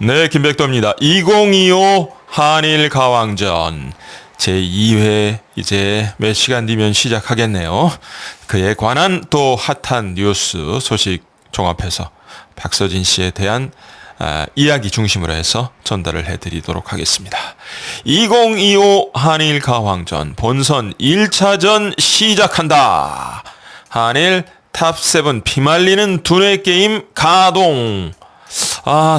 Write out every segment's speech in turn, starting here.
네, 김백도입니다. 2025 한일 가왕전 제2회 이제 몇 시간 뒤면 시작하겠네요. 그에 관한 또 핫한 뉴스 소식 종합해서 박서진 씨에 대한 이야기 중심으로 해서 전달을 해드리도록 하겠습니다. 2025 한일 가왕전 본선 1차전 시작한다. 한일 탑7 피말리는 두뇌 게임 가동.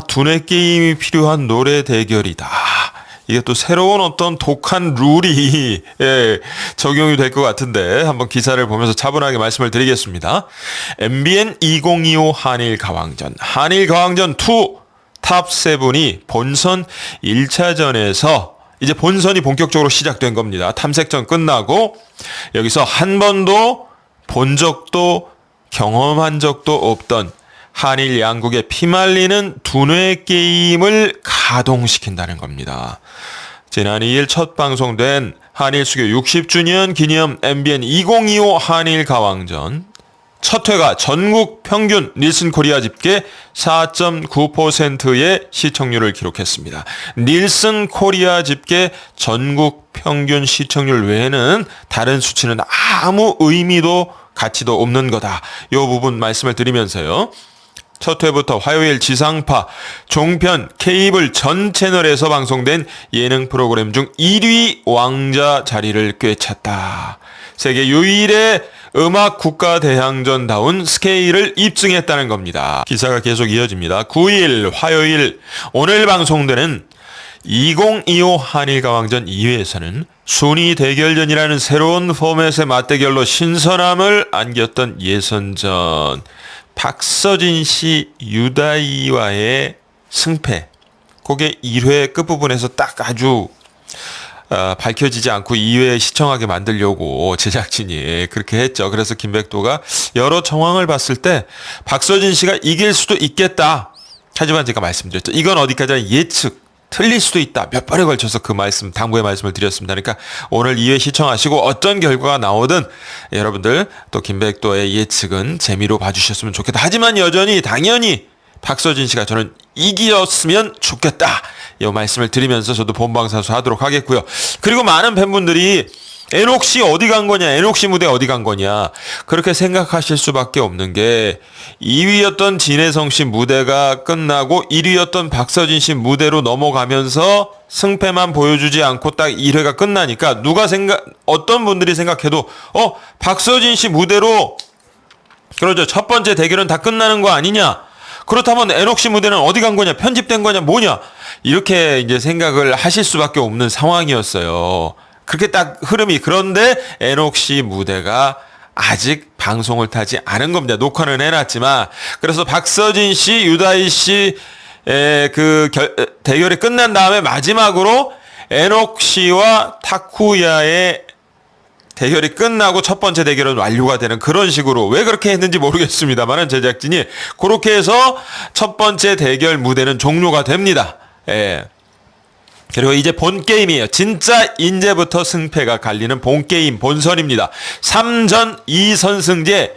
두뇌 게임이 필요한 노래 대결이다. 이게 또 새로운 어떤 독한 룰이 적용이 될 것 같은데 한번 기사를 보면서 차분하게 말씀을 드리겠습니다. MBN 2025 한일 가왕전, 한일 가왕전 2 탑7이 본선 1차전에서 이제 본선이 본격적으로 시작된 겁니다. 탐색전 끝나고 여기서 한 번도 본 적도 경험한 적도 없던 한일 양국의 피말리는 두뇌 게임을 가동시킨다는 겁니다. 지난 2일 첫 방송된 한일 수교 60주년 기념 MBN 2025 한일 가왕전 첫 회가 전국 평균 닐슨 코리아 집계 4.9%의 시청률을 기록했습니다. 닐슨 코리아 집계 전국 평균 시청률 외에는 다른 수치는 아무 의미도 가치도 없는 거다. 이 부분 말씀을 드리면서요. 첫 회부터 화요일 지상파, 종편, 케이블 전 채널에서 방송된 예능 프로그램 중 1위 왕자 자리를 꿰찼다. 세계 유일의 음악 국가대항전다운 스케일을 입증했다는 겁니다. 기사가 계속 이어집니다. 9일 화요일 오늘 방송되는 2025 한일가왕전 2회에서는 순위 대결전이라는 새로운 포맷의 맞대결로 신선함을 안겼던 예선전. 박서진 씨 유다이와의 승패. 그게 1회 끝부분에서 딱 아주 밝혀지지 않고 2회 시청하게 만들려고 제작진이 그렇게 했죠. 그래서 김백도가 여러 정황을 봤을 때 박서진 씨가 이길 수도 있겠다. 하지만 제가 말씀드렸죠. 이건 어디까지나 예측. 틀릴 수도 있다. 몇 번에 걸쳐서 그 말씀, 당부의 말씀을 드렸습니다. 그러니까 오늘 2회 시청하시고 어떤 결과가 나오든 여러분들 또 김백도의 예측은 재미로 봐주셨으면 좋겠다. 하지만 여전히 당연히 박서진 씨가 저는 이겼으면 좋겠다. 이 말씀을 드리면서 저도 본방사수 하도록 하겠고요. 그리고 많은 팬분들이 에녹 씨 어디 간 거냐, 에녹 씨 무대 어디 간 거냐, 그렇게 생각하실 수밖에 없는 게 2위였던 진혜성 씨 무대가 끝나고 1위였던 박서진 씨 무대로 넘어가면서 승패만 보여주지 않고 딱 1회가 끝나니까 어떤 분들이 생각해도 박서진 씨 무대로 그러죠. 첫 번째 대결은 다 끝나는 거 아니냐? 그렇다면 에녹 씨 무대는 어디 간 거냐? 편집된 거냐? 뭐냐? 이렇게 이제 생각을 하실 수밖에 없는 상황이었어요. 그렇게 딱 흐름이. 그런데 에녹 씨 무대가 아직 방송을 타지 않은 겁니다. 녹화는 해놨지만. 그래서 박서진 씨, 유다희 씨의 대결이 끝난 다음에 마지막으로 에녹 씨와 타쿠야의 대결이 끝나고 첫 번째 대결은 완료가 되는 그런 식으로. 왜 그렇게 했는지 모르겠습니다만 제작진이 그렇게 해서 첫 번째 대결 무대는 종료가 됩니다. 예. 그리고 이제 본 게임이에요. 진짜 이제부터 승패가 갈리는 본 게임, 본선입니다. 3전 2선승제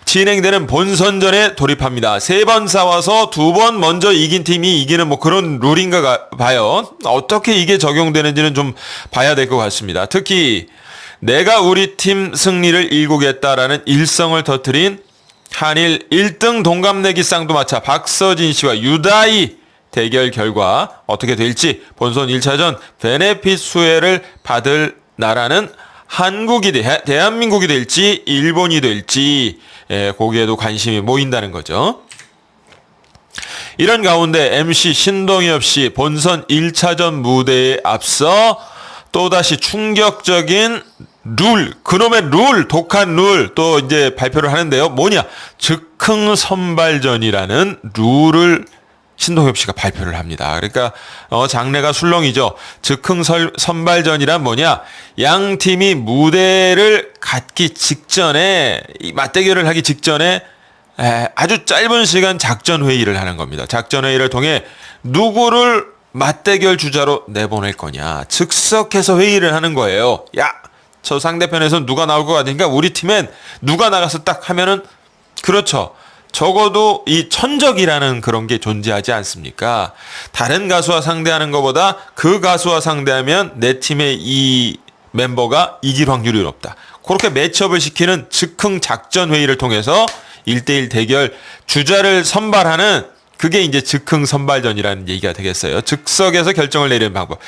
진행되는 본선전에 돌입합니다. 3번 싸워서 2번 먼저 이긴 팀이 이기는 뭐 그런 룰인가 봐요. 어떻게 이게 적용되는지는 좀 봐야 될 것 같습니다. 특히 내가 우리 팀 승리를 일구겠다라는 일성을 터뜨린 한일 1등 동갑내기 쌍두마차 박서진 씨와 유다이 대결 결과 어떻게 될지, 본선 1차전 베네핏 수혜를 받을 나라는 한국이 대한민국이 될지 일본이 될지 거기에도 관심이 모인다는 거죠. 이런 가운데 MC 신동엽 씨 본선 1차전 무대에 앞서 또다시 충격적인 룰, 그놈의 룰, 독한 룰 또 이제 발표를 하는데요. 뭐냐? 즉흥 선발전이라는 룰을 신동엽 씨가 발표를 합니다. 그러니까 장래가 술렁이죠. 즉흥 선발전이란 뭐냐? 양 팀이 무대를 갖기 직전에, 맞대결을 하기 직전에 아주 짧은 시간 작전 회의를 하는 겁니다. 작전 회의를 통해 누구를 맞대결 주자로 내보낼 거냐, 즉석해서 회의를 하는 거예요. 야, 저 상대편에서 누가 나올 것 같으니까 우리 팀엔 누가 나가서 딱 하면은, 그렇죠, 적어도 이 천적이라는 그런 게 존재하지 않습니까? 다른 가수와 상대하는 것보다 그 가수와 상대하면 내 팀의 이 멤버가 이길 확률이 높다. 그렇게 매치업을 시키는 즉흥 작전 회의를 통해서 1대1 대결 주자를 선발하는 그게 이제 즉흥 선발전이라는 얘기가 되겠어요. 즉석에서 결정을 내리는 방법.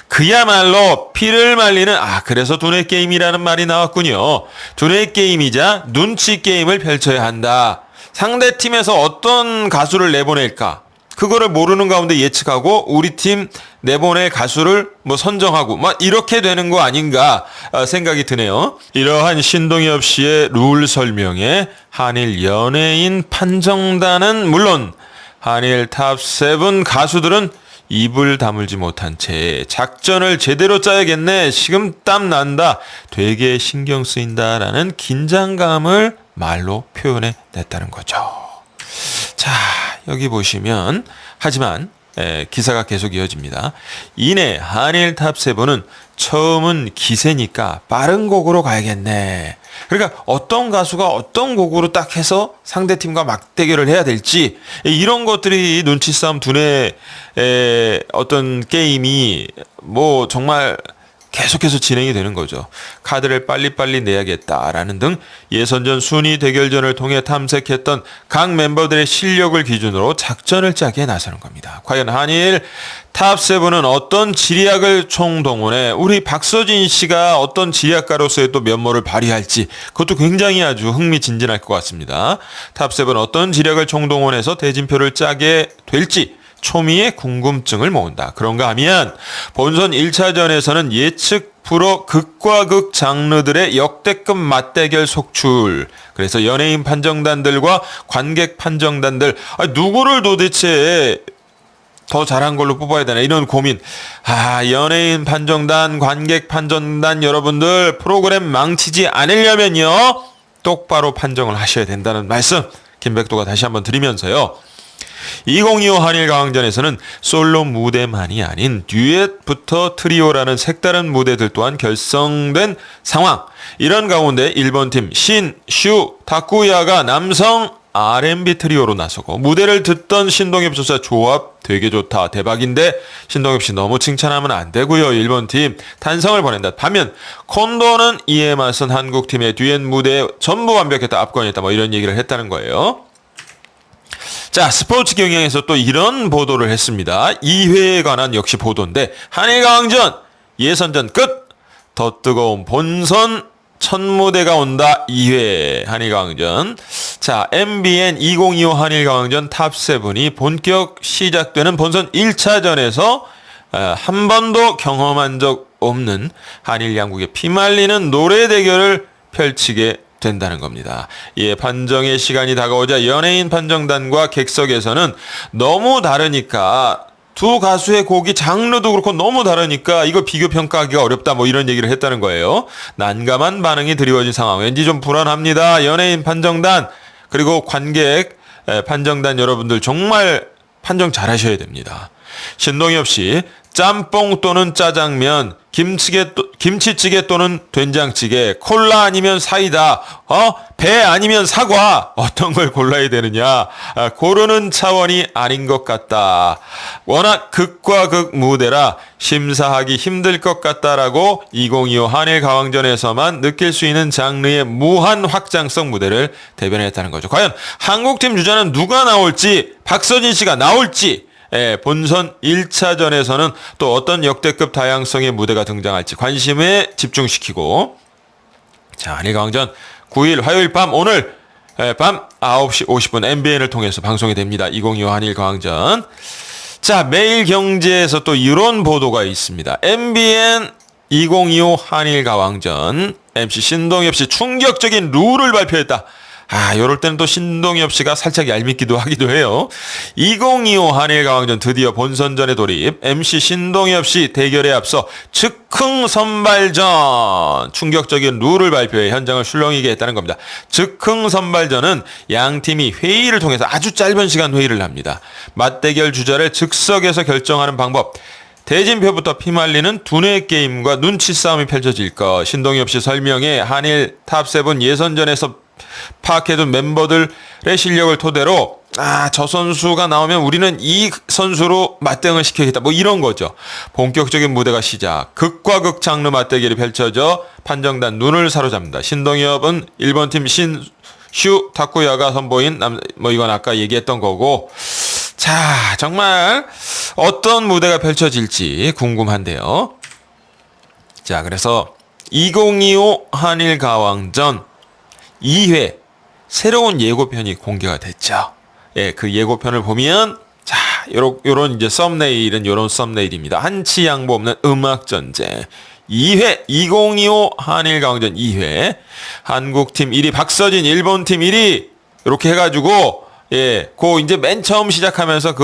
그야말로 피를 말리는 그래서 두뇌 게임이라는 말이 나왔군요. 두뇌 게임이자 눈치 게임을 펼쳐야 한다. 상대 팀에서 어떤 가수를 내보낼까? 그거를 모르는 가운데 예측하고 우리 팀 내보낼 가수를 선정하고 이렇게 되는 거 아닌가 생각이 드네요. 이러한 신동엽 씨의 룰 설명에 한일 연예인 판정단은 물론 한일 탑7 가수들은 입을 다물지 못한 채 작전을 제대로 짜야겠네. 식은땀 난다. 되게 신경 쓰인다라는 긴장감을 말로 표현해 냈다는 거죠. 자, 여기 보시면 하지만 기사가 계속 이어집니다. 이내 한일 탑7은 처음은 기세니까 빠른 곡으로 가야겠네. 그러니까 어떤 가수가 어떤 곡으로 딱 해서 상대팀과 맞대결을 해야 될지 이런 것들이 눈치 싸움 두뇌 어떤 게임이 정말 계속해서 진행이 되는 거죠. 카드를 빨리빨리 내야겠다라는 등 예선전 순위 대결전을 통해 탐색했던 각 멤버들의 실력을 기준으로 작전을 짜기에 나서는 겁니다. 과연 한일 탑7은 어떤 지략을 총동원해 우리 박서진 씨가 어떤 지략가로서의 또 면모를 발휘할지 그것도 굉장히 아주 흥미진진할 것 같습니다. 탑7 어떤 지략을 총동원해서 대진표를 짜게 될지 초미의 궁금증을 모은다. 그런가 하면 본선 1차전에서는 예측 프로 극과 극 장르들의 역대급 맞대결 속출. 그래서 연예인 판정단들과 관객 판정단들 누구를 도대체 더 잘한 걸로 뽑아야 되나 이런 고민. 연예인 판정단, 관객 판정단 여러분들 프로그램 망치지 않으려면요 똑바로 판정을 하셔야 된다는 말씀 김백도가 다시 한번 드리면서요. 2025 한일 강왕전에서는 솔로 무대만이 아닌 듀엣부터 트리오라는 색다른 무대들 또한 결성된 상황. 이런 가운데 일본 팀 신, 슈, 타쿠야가 남성 R&B 트리오로 나서고 무대를 듣던 신동엽 조사 조합 되게 좋다 대박인데 신동엽 씨 너무 칭찬하면 안 되고요. 일본 팀 탄성을 보낸다. 반면 콘도는 이에 맞선 한국 팀의 듀엣 무대 전부 완벽했다 압권했다 이런 얘기를 했다는 거예요. 자, 스포츠 경향에서 또 이런 보도를 했습니다. 2회에 관한 역시 보도인데 한일 강왕전 예선전 끝. 더 뜨거운 본선 첫 무대가 온다. 2회 한일 강왕전. 자, MBN 2025 한일 강왕전 탑7이 본격 시작되는 본선 1차전에서 한 번도 경험한 적 없는 한일 양국의 피말리는 노래 대결을 펼치게 된다는 겁니다. 판정의 시간이 다가오자 연예인 판정단과 객석에서는 너무 다르니까 두 가수의 곡이 장르도 그렇고 너무 다르니까 이거 비교 평가하기가 어렵다 이런 얘기를 했다는 거예요. 난감한 반응이 드리워진 상황. 왠지 좀 불안합니다. 연예인 판정단 그리고 관객 판정단 여러분들 정말 판정 잘하셔야 됩니다. 신동엽 씨 짬뽕 또는 짜장면, 김치찌개 또는 된장찌개, 콜라 아니면 사이다, 배 아니면 사과, 어떤 걸 골라야 되느냐, 고르는 차원이 아닌 것 같다. 워낙 극과 극 무대라 심사하기 힘들 것 같다라고 2025 한일 강왕전에서만 느낄 수 있는 장르의 무한 확장성 무대를 대변했다는 거죠. 과연 한국팀 주자는 누가 나올지, 박서진 씨가 나올지, 본선 1차전에서는 또 어떤 역대급 다양성의 무대가 등장할지 관심에 집중시키고 자, 한일 강왕전 9일 화요일 밤 오늘 밤 9시 50분 MBN을 통해서 방송이 됩니다. 2025 한일 강왕전. 자, 매일경제에서 또 이런 보도가 있습니다. MBN 2025 한일 강왕전 MC 신동엽 씨 충격적인 룰을 발표했다. 요럴 때는 또 신동엽 씨가 살짝 얄밉기도 하기도 해요. 2025 한일 강왕전 드디어 본선전에 돌입. MC 신동엽 씨 대결에 앞서 즉흥 선발전 충격적인 룰을 발표해 현장을 술렁이게 했다는 겁니다. 즉흥 선발전은 양 팀이 회의를 통해서 아주 짧은 시간 회의를 합니다. 맞대결 주자를 즉석에서 결정하는 방법. 대진표부터 피말리는 두뇌 게임과 눈치 싸움이 펼쳐질 것. 신동엽 씨 설명에 한일 탑7 예선전에서 파악해둔 멤버들의 실력을 토대로 저 선수가 나오면 우리는 이 선수로 맞대응을 시켜야겠다. 뭐 이런 거죠. 본격적인 무대가 시작. 극과 극 장르 맞대결이 펼쳐져 판정단 눈을 사로잡는다. 신동엽은 1번 팀 신슈 타쿠야가 선보인 뭐 이건 아까 얘기했던 거고. 자, 정말 어떤 무대가 펼쳐질지 궁금한데요. 자, 그래서 2025 한일 가왕전 2회 새로운 예고편이 공개가 됐죠. 예, 그 예고편을 보면 자, 요런 이제 썸네일은 요런 썸네일입니다. 한치 양보 없는 음악 전쟁. 2회 2025 한일 가왕전 2회 한국팀 1위 박서진 일본팀 1위 이렇게 해 가지고 그 이제 맨 처음 시작하면서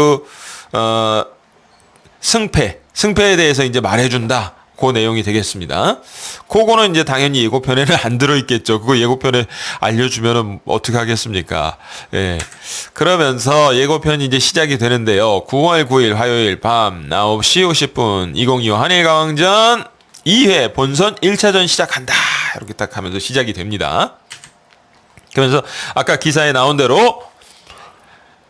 승패에 대해서 이제 말해 준다. 그 내용이 되겠습니다. 그거는 이제 당연히 예고편에는 안 들어있겠죠. 그거 예고편에 알려주면은 어떻게 하겠습니까? 예. 그러면서 예고편이 이제 시작이 되는데요. 9월 9일 화요일 밤 9시 50분 2025 한일가왕전 2회 본선 1차전 시작한다. 이렇게 딱 하면서 시작이 됩니다. 그러면서 아까 기사에 나온 대로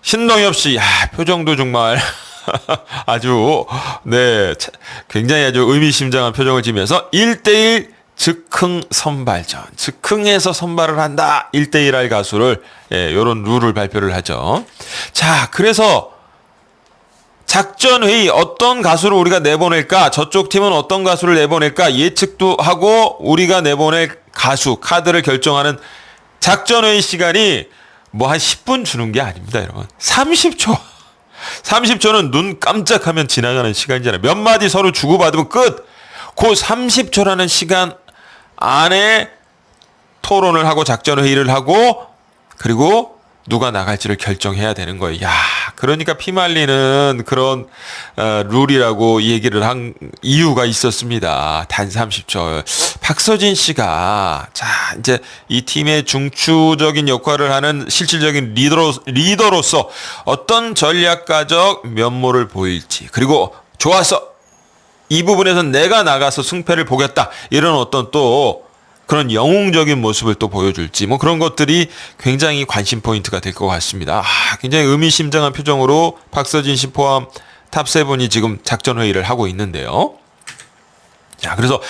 신동엽 씨, 표정도 정말 아주 굉장히 아주 의미심장한 표정을 지으면서 1대1 즉흥 선발전, 즉흥에서 선발을 한다. 1대1 할 가수를 요런 룰을 발표를 하죠. 자, 그래서 작전 회의 어떤 가수를 우리가 내보낼까? 저쪽 팀은 어떤 가수를 내보낼까? 예측도 하고 우리가 내보낼 가수 카드를 결정하는 작전 회의 시간이 뭐 한 10분 주는 게 아닙니다, 여러분. 30초. 30초는 눈 깜짝하면 지나가는 시간이잖아요. 몇 마디 서로 주고받으면 끝. 그 30초라는 시간 안에 토론을 하고 작전 회의를 하고 그리고 누가 나갈지를 결정해야 되는 거예요. 야, 그러니까 피말리는 그런 룰이라고 얘기를 한 이유가 있었습니다. 단 30초. 박서진 씨가 자 이제 이 팀의 중추적인 역할을 하는 실질적인 리더로서 어떤 전략가적 면모를 보일지 그리고 좋아서 이 부분에서 내가 나가서 승패를 보겠다 이런 어떤 또 그런 영웅적인 모습을 또 보여줄지 뭐 그런 것들이 굉장히 관심 포인트가 될 것 같습니다. 굉장히 의미심장한 표정으로 박서진 씨 포함 탑7이 지금 작전 회의를 하고 있는데요. 자, 그래서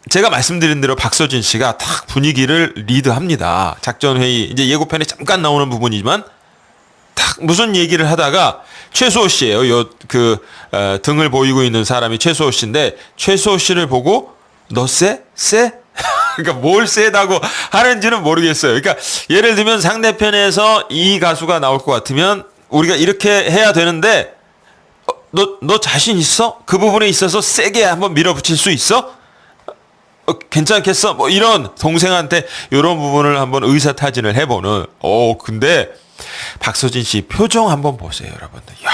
제가 말씀드린 대로 박서진 씨가 딱 분위기를 리드합니다. 작전 회의 이제 예고편에 잠깐 나오는 부분이지만 딱 무슨 얘기를 하다가 최수호 씨예요. 등을 보이고 있는 사람이 최수호 씨인데 최수호 씨를 보고 너 쎄? 그러니까 뭘 세다고 하는지는 모르겠어요. 그러니까 예를 들면 상대편에서 이 가수가 나올 것 같으면 우리가 이렇게 해야 되는데 너 자신 있어? 그 부분에 있어서 세게 한번 밀어붙일 수 있어? 괜찮겠어? 뭐 이런 동생한테 이런 부분을 한번 의사타진을 해보는. 근데 박서진 씨 표정 한번 보세요, 여러분들. 야,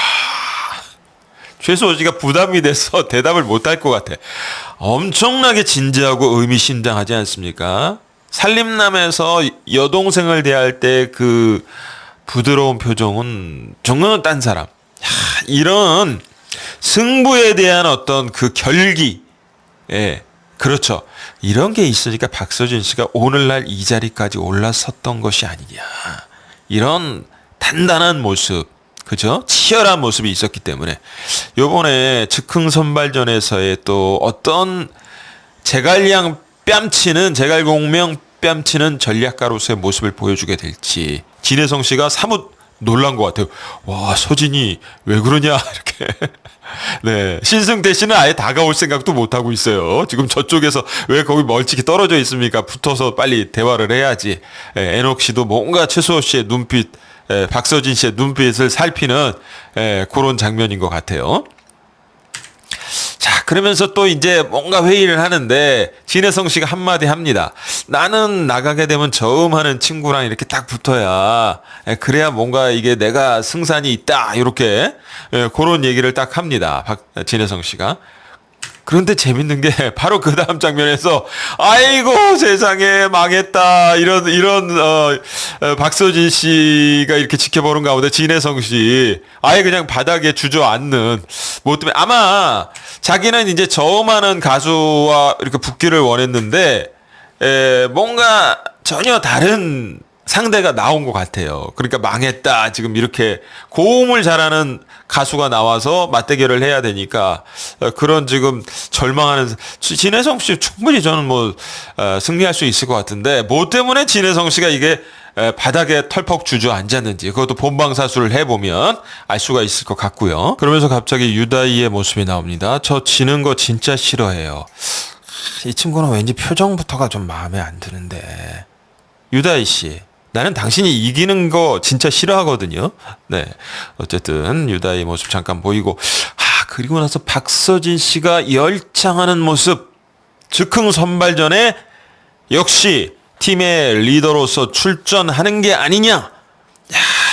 최수호 씨가 부담이 돼서 대답을 못할 것 같아. 엄청나게 진지하고 의미심장하지 않습니까? 살림남에서 여동생을 대할 때 그 부드러운 표정은 정말 딴 사람. 이런 승부에 대한 어떤 그 결기, 그렇죠. 이런 게 있으니까 박서진 씨가 오늘날 이 자리까지 올라섰던 것이 아니냐. 이런 단단한 모습. 그죠? 치열한 모습이 있었기 때문에 요번에 즉흥 선발전에서의 또 어떤 제갈공명 뺨치는 전략가로서의 모습을 보여주게 될지 진혜성 씨가 사뭇 놀란 것 같아요. 와, 서진이 왜 그러냐 이렇게. 네, 신승태 씨는 아예 다가올 생각도 못 하고 있어요. 지금 저쪽에서 왜 거기 멀찍이 떨어져 있습니까? 붙어서 빨리 대화를 해야지. 애녹 씨도 뭔가 최수호 씨의 눈빛, 박서진 씨의 눈빛을 살피는 그런 장면인 것 같아요. 자, 그러면서 또 이제 뭔가 회의를 하는데 진혜성 씨가 한마디 합니다. 나는 나가게 되면 저음하는 친구랑 이렇게 딱 붙어야 그래야 뭔가 이게 내가 승산이 있다 이렇게 그런 얘기를 딱 합니다. 진혜성 씨가. 그런데 재밌는 게 바로 그 다음 장면에서 아이고 세상에 망했다 이런 박서진 씨가 이렇게 지켜보는 가운데 진혜성 씨 아예 그냥 바닥에 주저앉는 뭐 때문에 아마 자기는 이제 저음하는 가수와 이렇게 붙기를 원했는데 뭔가 전혀 다른 상대가 나온 것 같아요. 그러니까 망했다. 지금 이렇게 고음을 잘하는 가수가 나와서 맞대결을 해야 되니까 그런 지금 절망하는 진혜성 씨 충분히 저는 뭐 승리할 수 있을 것 같은데 뭐 때문에 진혜성 씨가 이게 바닥에 털퍽 주저앉았는지 그것도 본방사수를 해보면 알 수가 있을 것 같고요. 그러면서 갑자기 유다희의 모습이 나옵니다. 저 지는 거 진짜 싫어해요. 이 친구는 왠지 표정부터가 좀 마음에 안 드는데. 유다희 씨, 나는 당신이 이기는 거 진짜 싫어하거든요. 네. 어쨌든 유다희 모습 잠깐 보이고 그리고 나서 박서진 씨가 열창하는 모습. 즉흥 선발전에 역시 팀의 리더로서 출전하는 게 아니냐. 야,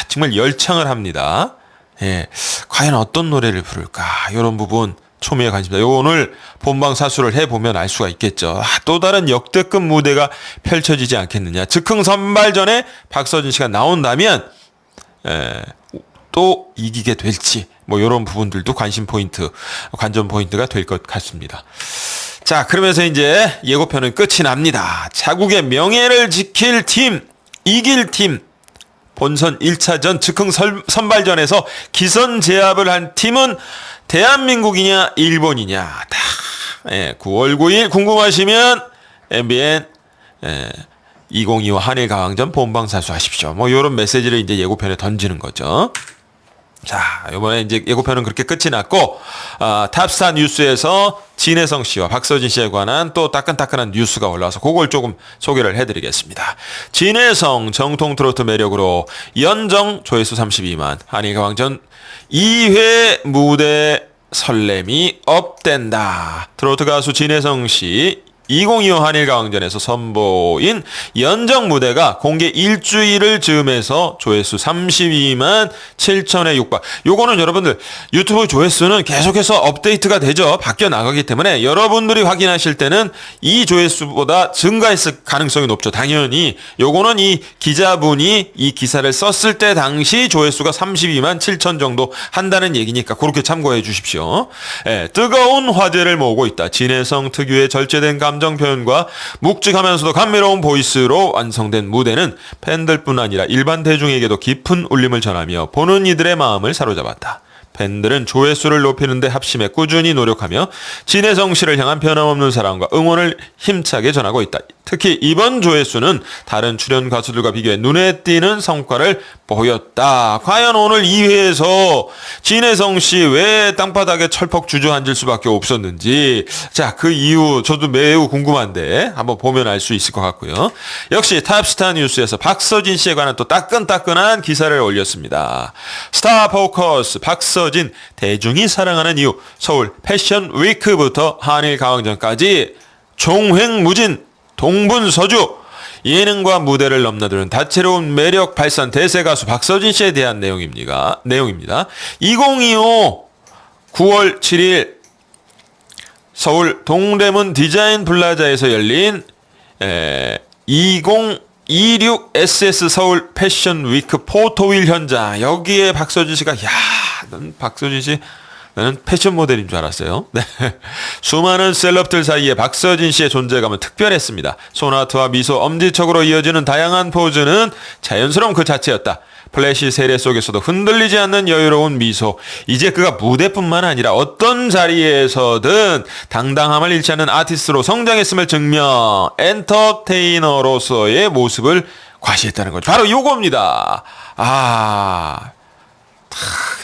정말 열창을 합니다. 예. 과연 어떤 노래를 부를까? 이런 부분 초미의 관심입니다. 요 오늘 본방 사수를 해보면 알 수가 있겠죠. 또 다른 역대급 무대가 펼쳐지지 않겠느냐. 즉흥 선발전에 박서진 씨가 나온다면 또 이기게 될지 뭐 이런 부분들도 관심 포인트, 관전 포인트가 될 것 같습니다. 자, 그러면서 이제 예고편은 끝이 납니다. 자국의 명예를 지킬 팀, 이길 팀. 본선 1차전 즉흥 선발전에서 기선 제압을 한 팀은 대한민국이냐 일본이냐. 다 9월 9일 궁금하시면 MBN 2025 한일 가왕전 본방사수하십시오. 뭐 이런 메시지를 이제 예고편에 던지는 거죠. 자, 이번에 이제 예고편은 그렇게 끝이 났고 탑스타 뉴스에서 진혜성 씨와 박서진 씨에 관한 또 따끈따끈한 뉴스가 올라와서 그걸 조금 소개를 해드리겠습니다. 진혜성 정통 트로트 매력으로 연정 조회수 32만 한일가왕전 2회 무대 설렘이 업된다. 트로트 가수 진혜성 씨 2025 한일가왕전에서 선보인 연정 무대가 공개 일주일을 즈음해서 조회수 32만 7천에 육박. 요거는 여러분들 유튜브 조회수는 계속해서 업데이트가 되죠. 바뀌어 나가기 때문에 여러분들이 확인하실 때는 이 조회수보다 증가했을 가능성이 높죠. 당연히 요거는 이 기자분이 이 기사를 썼을 때 당시 조회수가 32만 7천 정도 한다는 얘기니까 그렇게 참고해 주십시오. 뜨거운 화제를 모으고 있다. 진혜성 특유의 절제된 감정 표현과 묵직하면서도 감미로운 보이스로 완성된 무대는 팬들뿐 아니라 일반 대중에게도 깊은 울림을 전하며 보는 이들의 마음을 사로잡았다. 팬들은 조회수를 높이는 데 합심해 꾸준히 노력하며 진혜성 씨를 향한 변함없는 사랑과 응원을 힘차게 전하고 있다. 특히 이번 조회수는 다른 출연 가수들과 비교해 눈에 띄는 성과를 보였다. 과연 오늘 2회에서 진혜성 씨 왜 땅바닥에 철퍽 주저앉을 수밖에 없었는지, 자, 그 이유 저도 매우 궁금한데 한번 보면 알 수 있을 것 같고요. 역시 탑스타 뉴스에서 박서진 씨에 관한 또 따끈따끈한 기사를 올렸습니다. 스타 포커스 박서진 대중이 사랑하는 이유, 서울 패션 위크부터 한일 가왕전까지 종횡무진 동분서주 예능과 무대를 넘나드는 다채로운 매력 발산 대세 가수 박서진 씨에 대한 내용입니다. 2025 9월 7일 서울 동대문 디자인 플라자에서 열린 2026 SS 서울 패션 위크 포토윌 현장. 여기에 박서진 씨가 난 박서진 씨 나는 패션 모델인 줄 알았어요. 네. 수많은 셀럽들 사이에 박서진 씨의 존재감은 특별했습니다. 손아트와 미소, 엄지척으로 이어지는 다양한 포즈는 자연스러운 그 자체였다. 플래시 세례 속에서도 흔들리지 않는 여유로운 미소. 이제 그가 무대뿐만 아니라 어떤 자리에서든 당당함을 잃지 않는 아티스트로 성장했음을 증명, 엔터테이너로서의 모습을 과시했다는 거죠. 바로 요겁니다.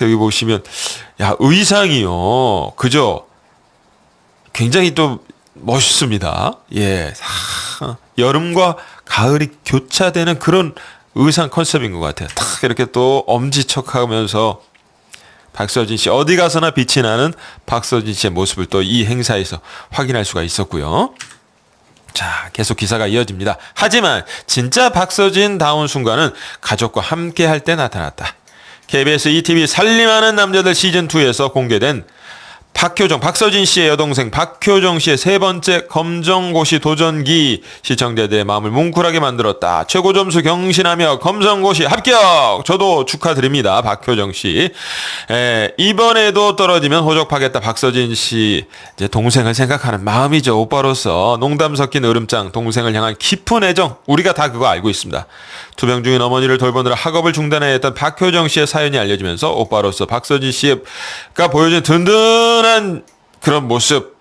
여기 보시면 의상이요. 그죠? 굉장히 또 멋있습니다. 예. 여름과 가을이 교차되는 그런 의상 컨셉인 것 같아요. 탁 이렇게 또 엄지척하면서 박서진 씨 어디 가서나 빛이 나는 박서진 씨의 모습을 또 이 행사에서 확인할 수가 있었고요. 자, 계속 기사가 이어집니다. 하지만 진짜 박서진다운 순간은 가족과 함께 할 때 나타났다. KBS ETV 살림하는 남자들 시즌2에서 공개된 박서진 씨의 여동생 박효정 씨의 세 번째 검정고시 도전기 시청자들의 마음을 뭉클하게 만들었다. 최고 점수 경신하며 검정고시 합격! 저도 축하드립니다. 박효정 씨. 이번에도 떨어지면 호적파겠다. 박서진 씨. 이제 동생을 생각하는 마음이죠. 오빠로서 농담 섞인 으름장, 동생을 향한 깊은 애정. 우리가 다 그거 알고 있습니다. 투병 중인 어머니를 돌보느라 학업을 중단해야 했던 박효정 씨의 사연이 알려지면서 오빠로서 박서진 씨가 보여준 든든한 그런 모습.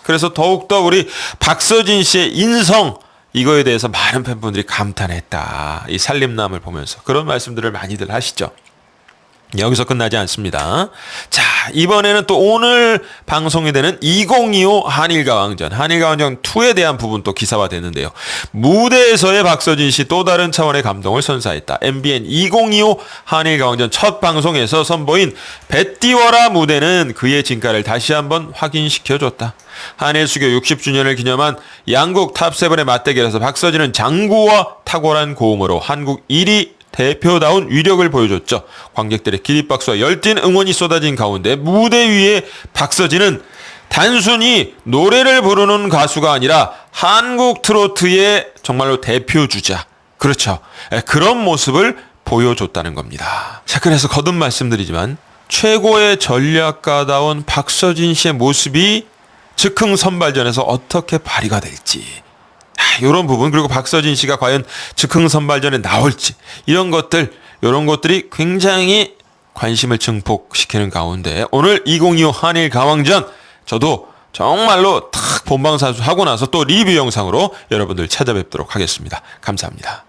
그래서 더욱더 우리 박서진 씨의 인성, 이거에 대해서 많은 팬분들이 감탄했다. 이 살림남을 보면서 그런 말씀들을 많이들 하시죠. 여기서 끝나지 않습니다. 자, 이번에는 또 오늘 방송이 되는 2025 한일가왕전, 한일가왕전 2에 대한 부분 또 기사화됐는데요. 무대에서의 박서진 씨 또 다른 차원의 감동을 선사했다. MBN 2025 한일가왕전 첫 방송에서 선보인 배띠워라 무대는 그의 진가를 다시 한번 확인시켜줬다. 한일 수교 60주년을 기념한 양국 탑7의 맞대결에서 박서진은 장구와 탁월한 고음으로 한국 1위 대표다운 위력을 보여줬죠. 관객들의 기립박수와 열띤 응원이 쏟아진 가운데 무대 위에 박서진은 단순히 노래를 부르는 가수가 아니라 한국 트로트의 정말로 대표주자, 그렇죠, 그런 모습을 보여줬다는 겁니다. 자, 그래서 거듭 말씀드리지만 최고의 전략가다운 박서진 씨의 모습이 즉흥 선발전에서 어떻게 발휘가 될지, 이런 부분, 그리고 박서진 씨가 과연 즉흥 선발전에 나올지, 이런 것들이 굉장히 관심을 증폭시키는 가운데 오늘 2025 한일 가왕전 저도 정말로 탁 본방사수 하고 나서 또 리뷰 영상으로 여러분들 찾아뵙도록 하겠습니다. 감사합니다.